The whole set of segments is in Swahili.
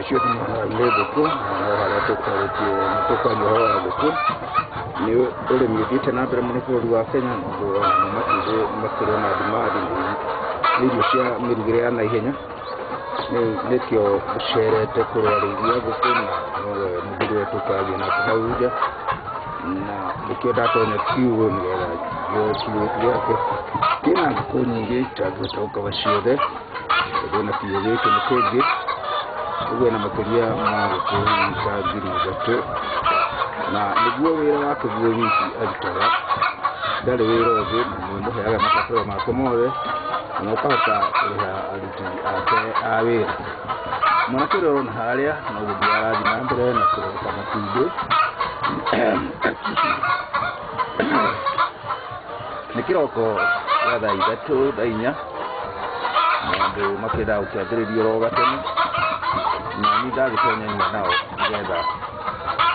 cio nĩ ngũkũ na harĩa tũkwaria ũhoro wa ngũkũ nĩ ũrĩmi ũthiĩte na mbere mũno bũrũri wa Kenya nĩũndũ wa matumbĩ makĩrĩ na demand nĩ irio cia mĩrugĩre ya naihenya nĩkĩo ũcerete kũrĩarĩithia ngũkũ na nowe mũthuri we tũkaragia nake hau nja na nĩkĩo ndatonya kiugũ nĩgetha njoe kiugũ gĩake kĩna ngũkũ nyingĩ itangĩhota gũkaba ciothe tondũ na kiugũ gĩkĩ nĩ kĩngĩ ũguo na makĩria ma ngũkũ ta 3,000 na nĩguo wĩra wake guo wiki arutaga ndarĩ wĩra ũngĩ na nĩũmũheaga mabataro make mothe na ũkahota kũrĩha aruti ake a wĩra. Mwanake ũrĩa ũrona harĩa no gũthiĩ arathiĩ na mbere na kũrogota matumbĩ nĩ kĩroko gĩa thaa 3 thaa 4 na andũ makĩendaga gũkĩambĩrĩria oro gatene na niĩ ndagĩtonyania nao nĩgetha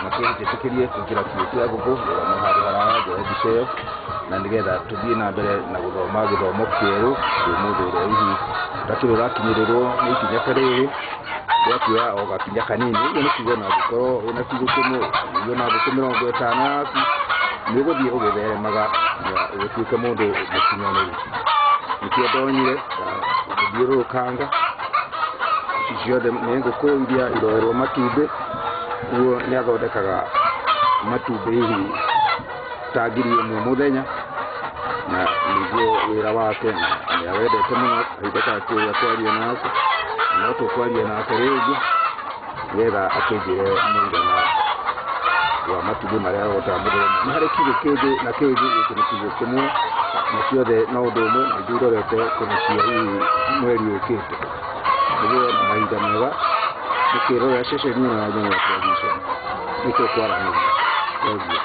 makĩnjĩtĩkĩrie kũingĩra kiugũ kĩa ngũkũ rũgano handũ haraya njoe mbica ĩyo na nĩgetha tũthiĩ na mbere na gũthoma gĩthomo kĩerũ kwĩ mũndũ ũrĩa hihi ũtakĩrĩ ũrakinyĩrĩrwo nĩ ikinya ta rĩrĩ rĩa kuoya o gakinya kanini. Ũguo nĩ kuuga na angĩkorwo wĩna kiugũ kĩmwe ũigua na ngũkũ 50 yaku nĩũgũthiĩ ũgĩtheremaga na ũgĩtuĩke mũndũ mũkinyanĩru. Nĩkĩo ndonyire gũthiũrũrũkanga ici ciothe nĩ ngũkũ iria iroerwo matumbĩ ũguo nĩ athondekaga matumbĩ hihi ta 1,000 mũthenya na nĩguo wĩra wake na nĩawendete mũno kahinda gake ga kwaria nake no tũkwaria nake rĩngĩ nĩgetha akĩnjĩre mũigana wa matumbĩ marĩa arogotaga mũthenya. Nĩ harĩ kiugũ kĩngĩ na kĩngĩ gĩkĩ nĩ kiugũ kĩmwe na ciothe no ũndũ ũmwe na ithuĩ irorete kũrekia hihi mweri ũkĩte nĩguo na mahinda mega ũkĩrorera ceceni ĩno ya Nyamũ Television nĩkĩo kwaranĩria. Thengiũ.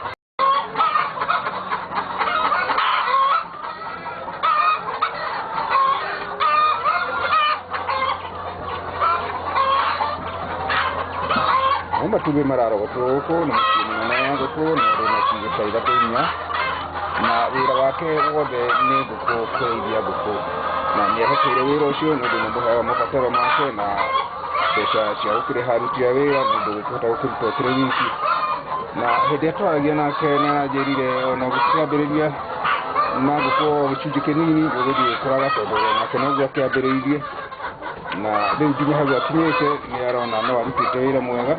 Matumbĩ mararogotwo gũkũ nĩ mũciĩ mũnene wa ngũkũ na ũrĩ na kiugũ ta 3-4 na wĩra wake wothe nĩ ngũkũ kũrĩithia ngũkũ na nĩehokeire wĩra ũcio nĩũndũ nĩũmũheaga mabataro make na mbeca cia gũkĩrĩha aruti a wĩra nĩũndũ gũkĩhota gũkĩruta kĩrĩ wiki. Na hĩndĩ ĩrĩa twaragia nake nĩaranjĩrire ona gũkĩambĩrĩria na ngũkũ gĩcunjĩ kĩnini ũgũthiĩ ũkoraga tondũ onake noguo akĩambĩrĩirie na rĩu nginya hau akinyĩte nĩarona no arutĩte wĩra mwega.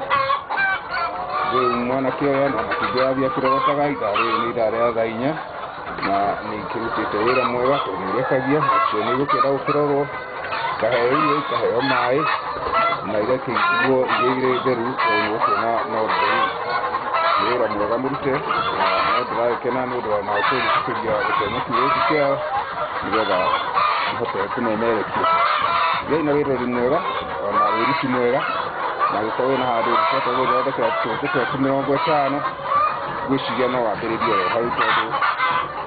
Rĩu mwanake ũyũ na matumbĩ arathiĩ akĩrogotaga ithaa rĩrĩ nĩ ithaa rĩa thaa 4 na nĩkĩrutĩte wĩra mwega tondũ nĩrekagia nacio nĩigũkĩenda gũkĩrorwo ikaheo irio ikaheo maĩ na igakĩiguo irĩ theru tondũ nĩgũkuona no theru. Nĩ wĩra mwega mũrute na no ndĩragĩkena nĩũndũ wa nao kwĩrutĩkĩria gũthomo kiugũ gĩkĩ kĩao nĩgetha ihote kũmemerekia. Ngai na wĩrori mwega ona wĩruti mwega na angĩkorwo wĩna handũ ũngĩhota gũthondekera tũtũ twaku 50 ngwĩciria no wambĩrĩrie o hau tondũ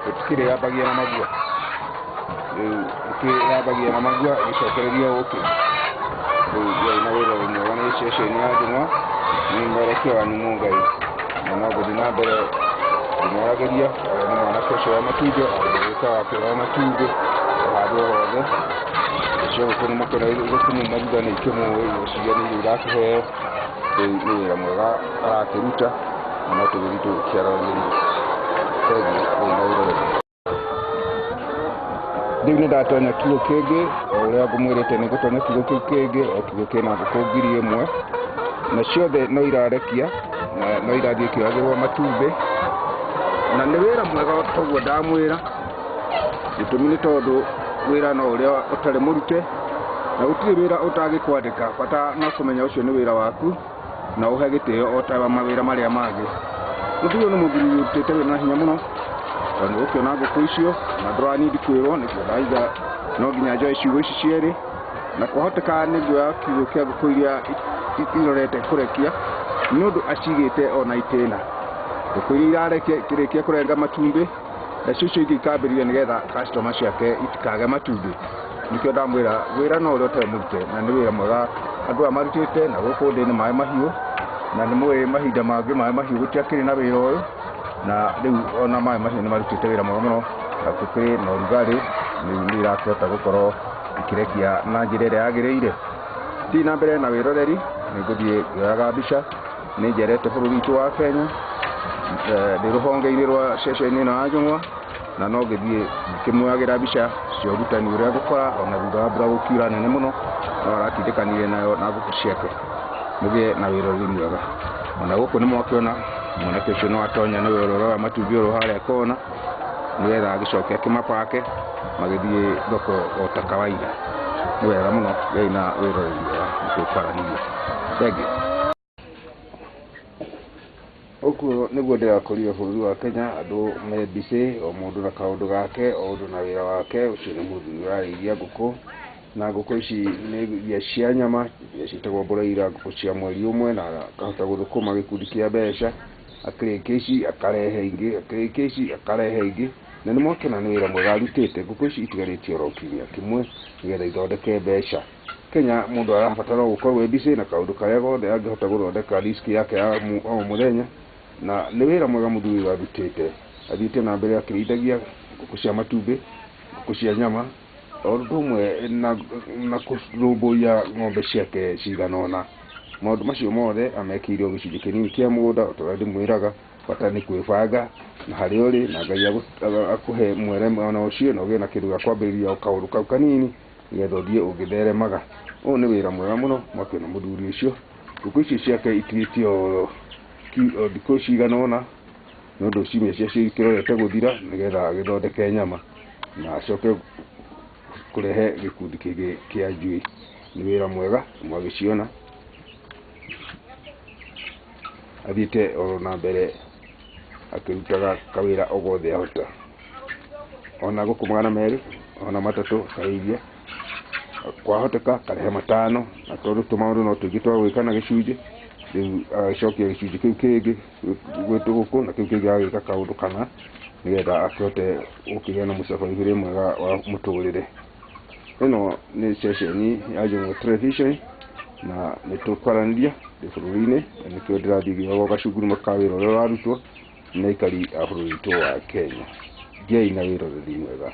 gũtikĩrĩambagia na magua. Rĩu ũkĩyambagia na magua ĩgĩcokereria ũkĩ. Rĩu Ngai na wĩrori mwega nĩ ceceni ya Njũng'wa nĩ mwerekio wanyu Mũngai na no gũthiĩ na mbere ngĩmwaragĩria ũrĩa nĩ mwanake ũcio wa matumbĩ agĩgĩka wakĩoya matumbĩ handũ hothe cio ngũkũ nĩ mũkĩra gũkũmũ maruga nĩ ikĩmũĩ gũciria nĩ irio irakĩheo. Rĩu nĩ wĩra mwega arakĩruta na no tũgĩthiĩ tũkĩaragĩria. Thengiũ Ngai na wĩrori. Rĩu nĩ ndatonya kiugũ kĩngĩ o ũrĩa ngũmwĩrĩte nĩ ngũtonya kiugũ kĩu kĩngĩ o kiugũ kĩna ngũkũ 1,000 na ciothe no irarekia na no irathiĩ ikĩoyagĩrwo matumbĩ na nĩ wĩra mwega toguo ndamwĩra. Gĩtũmi nĩ tondũ wĩra no ũrĩa ũtarĩ mũrute na gũtirĩ wĩra ũtangĩkwandĩka bata no kũmenya ũcio nĩ wĩra waku na ũhe gĩtĩo o ta mawĩra marĩa mangĩ. Mũthuri ũyũ nĩ mũthuri ũrutĩte wĩra na hinya mũno tondũ nĩgũkĩona ngũkũ icio na ndũranindi kwĩrwo nĩkĩo ndaiga no nginya njoe ciugũ ici cierĩ na kwahoteka nĩngũoya kiugũ kĩa ngũkũ iria irorete kũrekia nĩũndũ acigĩte ona itĩna. Ngũkũ iria irarekia ikĩrĩkia kũrenga matumbĩ nacio icio ingĩ ikambĩrĩria nĩgetha customer ciake itikage matumbĩ. Nĩkĩo ndamwĩra wĩra no ũrĩa ũtarĩ mũrute na nĩ wĩra mwega andũ aya marutĩte na gũkũ thĩ nĩ maĩ mahiũ na nĩ mũĩ mahinda mangĩ maĩ mahiũ gũtiakĩrĩ na wĩra ũyũ na rĩu ona maĩ mahiũ nĩ marutĩte wĩra mwega mũno na gũkĩrĩ na ũrugarĩ nĩ irakĩhota gũkorwo ikĩrekia na njĩra ĩrĩa yagĩrĩire. Thiĩ na mbere na wĩroreri niguthie ngaga mbica ni njerete bũrũri witũ wa Kenya ndĩ rũhonge-inĩ rwa ceceni ĩno ya Njũng'wa, na no ngĩthiĩ ngĩkĩmuoyagĩra mbica cia ũrutani ũrĩa ngũkora ona thutha wa mbura gũkiura nene mũno, no aratindĩkanire nayo na ngũkũ ciake mũgĩe na wĩroreri mwega. Ona gũkũ nĩ mwakĩona mwanake ũcio no atonya nĩ wĩrorera matumbĩ ũrũ harĩa kona, nĩgetha agĩcoke akĩmapake magĩthiĩ thoko o ta kawaida. Nĩ wega mũno, gĩai na wĩroreri mwega nĩtũkwaranĩria. Thengiũ. Ũguo nĩguo ndĩrakũrire bũrũri wa Kenya, andũ me busy, o mũndũ na kaũndũ gake, o mũndũ na wĩra wake. Ũcio nĩ mũthuri ũrarĩithia ngũkũ, na ngũkũ ici nĩ iria cia nyama iria ciĩtagwo broiler, ngũkũ cia mweri ũmwe, na akahota gũthũkũma gĩkundi kĩa mbeca, akĩrĩkia ici akarehe ingĩ, akĩrĩkia ici akarehe ingĩ, na nĩ mwakĩona nĩ wĩra mwega arutĩte. Ngũkũ ici itigarĩtie oro kiumia kĩmwe nĩgetha ithondeke mbeca. Kenya mũndũ arabatara gũkorwo busy na kaũndũ karĩa gothe angĩhota gũthondeka risk yake ya o mũthenya, na nĩ wĩra mwega mũthuri ũyũ arutĩte. Athiĩte na mbere akĩrĩithagia ngũkũ cia matumbĩ, ngũkũ cia nyama, o ũndũ ũmwe na kũrũmbũiya ng'ombe ciake cigana ũna. Maũndũ macio mothe amekĩire o gĩcunjĩ kĩnini kĩa mũgũnda, o ta ũrĩa ndĩmwĩraga, bata nĩ kwĩbanga na harĩa ũrĩ, na Ngai akũhe mwere ona ũcio na ũgĩe na kĩndũ gĩa kwambĩrĩria o kaũndũ kau kanini nĩgetha ũthiĩ ũgĩtheremaga. Ũyũ nĩ wĩra mwega mũno, mwakĩona mũthuri ũcio. Ngũkũ ici ciake itigĩtie o thikũ cigana ũna, nĩ ũndũ ciumia ciacio ikĩrorete gũthira nĩgetha agĩthondeke nyama na acoke kũrehe gĩkundi kĩngĩ kĩa njui. Nĩ wĩra mwega mwagĩciona, athiĩte oro na mbere akĩrutaga kawĩra o gothe ahota. Ona gũkũ magana merĩ, ona matatũ kareithia, kwahoteka karehe matano, na tondũ tũmaũndũ no tũingĩ twa gwĩka na gĩcunjĩ, rĩu agĩcokia gĩcunjĩ kĩu kĩngĩ gwĩtũ gũkũ, na kĩu kĩngĩ agĩka kaũndũ kana nĩgetha akĩhote gũkĩgĩa na mũcabarĩre mwega wa mũtũrĩre. Ĩno nĩ ceceni ya Njũng'wa Television, na nĩtũkwaranĩria ndĩ bũrũri-inĩ, na nĩkĩo ndĩrathiĩ ngĩoyaga gacuguruma ka wĩra ũrĩa ũrarutwo nĩ aikari a bũrũri witũ wa Kenya. Gĩai na wĩroreri mwega.